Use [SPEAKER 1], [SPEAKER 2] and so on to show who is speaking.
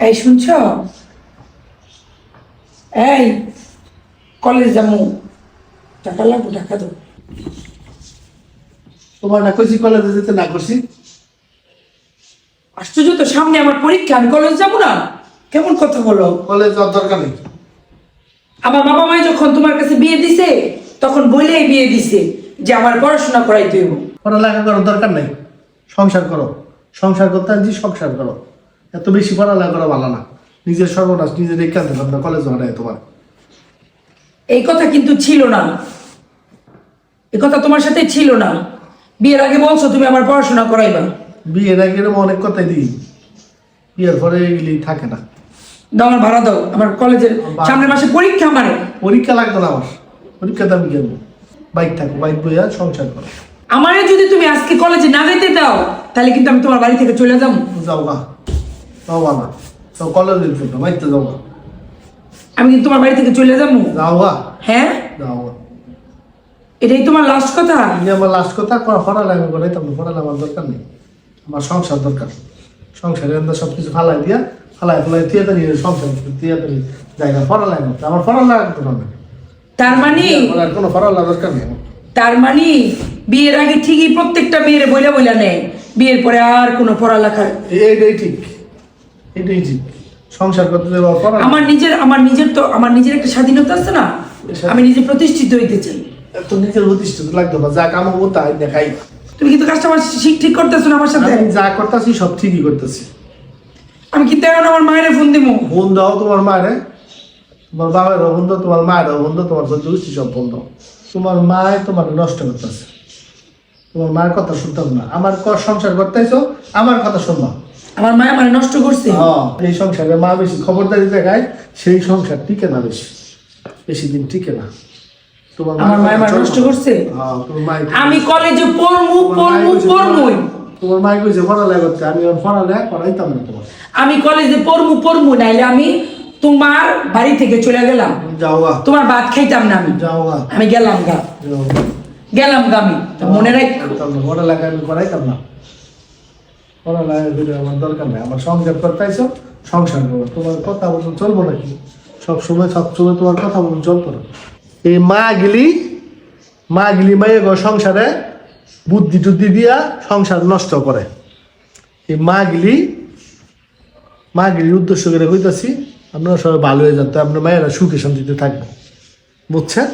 [SPEAKER 1] এই শুনছ? এই কলেজ যাবো, টাকা লাগবো, টাকা দাও।
[SPEAKER 2] তোমার না কইছি কলেজে যেতে না করছি?
[SPEAKER 1] আশ্চর্য তো, সামনে আমার পরীক্ষা, আমি কলেজ যাবো না? কেমন কথা বলো?
[SPEAKER 2] কলেজ যাওয়ার দরকার নেই।
[SPEAKER 1] আমার বাবা মাই যখন তোমার কাছে বিয়ে দিছে তখন বলেই বিয়ে দিছে যে আমার পড়াশোনা করাইতে হইব।
[SPEAKER 2] পড়ালেখা করার দরকার নেই, সংসার করো। সংসার করতে আনছি, সংসার করো। এত বেশি পড়ালেখা করা ভালো না। নিজের সর্বনাশ নিজের রেখে আনতে পারবে না, কলেজ হয় তোমার।
[SPEAKER 1] এই কথা কিন্তু ছিল না, এই কথা তোমার সাথে ছিল না। বিয়ের আগে বলছো তুমি আমার পড়াশোনা করাইবা।
[SPEAKER 2] বিয়ের আগে এরকম অনেক কথাই দিই, বিয়ের পরে এগুলি থাকে না।
[SPEAKER 1] দাও, আমার ভাড়া দাও, আমার কলেজের সামনের মাসে পরীক্ষা। আমার
[SPEAKER 2] পরীক্ষা লাগতো না, আমার পরীক্ষাতে আমি কেন? বাইক থাকো, বাইক বইয়া সংসার করো।
[SPEAKER 1] আমারে যদি তুমি আজকে কলেজে না যেতে দাও তাহলে কিন্তু আমি তোমার বাড়ি থেকে চলে যাবো।
[SPEAKER 2] যাও গা, যাও গা না, যাও কলেজের জন্য বাইকতে যাও গা।
[SPEAKER 1] আমি কিন্তু তোমার বাড়ি থেকে চলে যাবো।
[SPEAKER 2] যাও গা,
[SPEAKER 1] হ্যাঁ,
[SPEAKER 2] যাও গা।
[SPEAKER 1] এটাই তোমার লাস্ট কথা?
[SPEAKER 2] এই আমার লাস্ট কথা, পড়ালেখা করাই তো পড়ালেখা আমার দরকার নেই। আমার সংসার দরকার। সংসারের আন্দাজ সব কিছু ফালাই দিয়া, ফালাই থিয়েটারি সংসার থিয়েটারি জায়গা পড়ালেখা করতে আমার পড়ালেখা করতে হবে।
[SPEAKER 1] তার মানে
[SPEAKER 2] কোনো পড়ালেখা দরকার নেই আমার।
[SPEAKER 1] তার মানে বিয়ের আগে ঠিকই প্রত্যেকটা মেয়ের বইলা বইলা নেয়, বিয়ের পরে আর কোনো পড়ালেখা।
[SPEAKER 2] এইটাই ঠিক, এটাই ঠিক। সংসার করতে দেবো পড়া।
[SPEAKER 1] আমার নিজের একটা স্বাধীনতা আছে না, আমি নিজে প্রতিষ্ঠিত হইতে চাই।
[SPEAKER 2] তো নিজের প্রতিষ্ঠিত লাগতো না, যা কাম হবো তাই দেখাই।
[SPEAKER 1] তুমি কিন্তু কাজটা আমার ঠিক করতেছো না আমার সাথে।
[SPEAKER 2] আমি যা করতেছি সব ঠিকই করতেছি।
[SPEAKER 1] আমি কি তেমন আমার মায়ের ফোন দিব?
[SPEAKER 2] ফোন দাও তোমার মায়ের, তোমার বাবার ফোন দাও, তোমার মায়ের ফোন দাও, তোমার দুষ্টি সব ফোন দাও। তোমার মায় তোমার নষ্ট করতেছে, তোমার মায়ের কথা শুনতাম না। আমার সংসার করতেছো, আমার কথা শুনবা।
[SPEAKER 1] আমার মা আমার নষ্ট করছে।
[SPEAKER 2] এই সংসারে মা বেশি খবরদারি দেখায়, সেই সংসার টিকে না, বেশি দিন টিকে না।
[SPEAKER 1] আমার মা আমার নষ্ট করছে। আমি কলেজে পড়মু।
[SPEAKER 2] তোমার মাই কইছে পড়ালেখা করতে, আমি পড়ালেখা করাইতাম না তোমার।
[SPEAKER 1] আমি কলেজে পড়মু নাইলে আমি তোমার বাড়ি থেকে চলে গেলাম।
[SPEAKER 2] যাও গা,
[SPEAKER 1] তোমার ভাত খাইতাম না আমি।
[SPEAKER 2] যাও গা,
[SPEAKER 1] আমি গেলাম গা, গেলাম গা। আমি মনে রাখ,
[SPEAKER 2] পড়ালেখা আমি করাইতাম না। পড়ালেখা করে আমার দরকার নেই। আমার সংসার করতেছো, সংসার করো। তোমার কথা বলুন চলবো নাকি? সবসময় তোমার কথা বলুন চলতো না। এই মা গিলি মায়ে গো সংসারে বুদ্ধি টুদ্ধি দিয়া সংসার নষ্ট করে। এই মা গিলি উদ্দেশ্য করে কইতাছি, আপনারা সবাই ভালো হয়ে যাতে আপনার মায়েরা সুখে শান্তিতে থাকবে, বুঝছেন?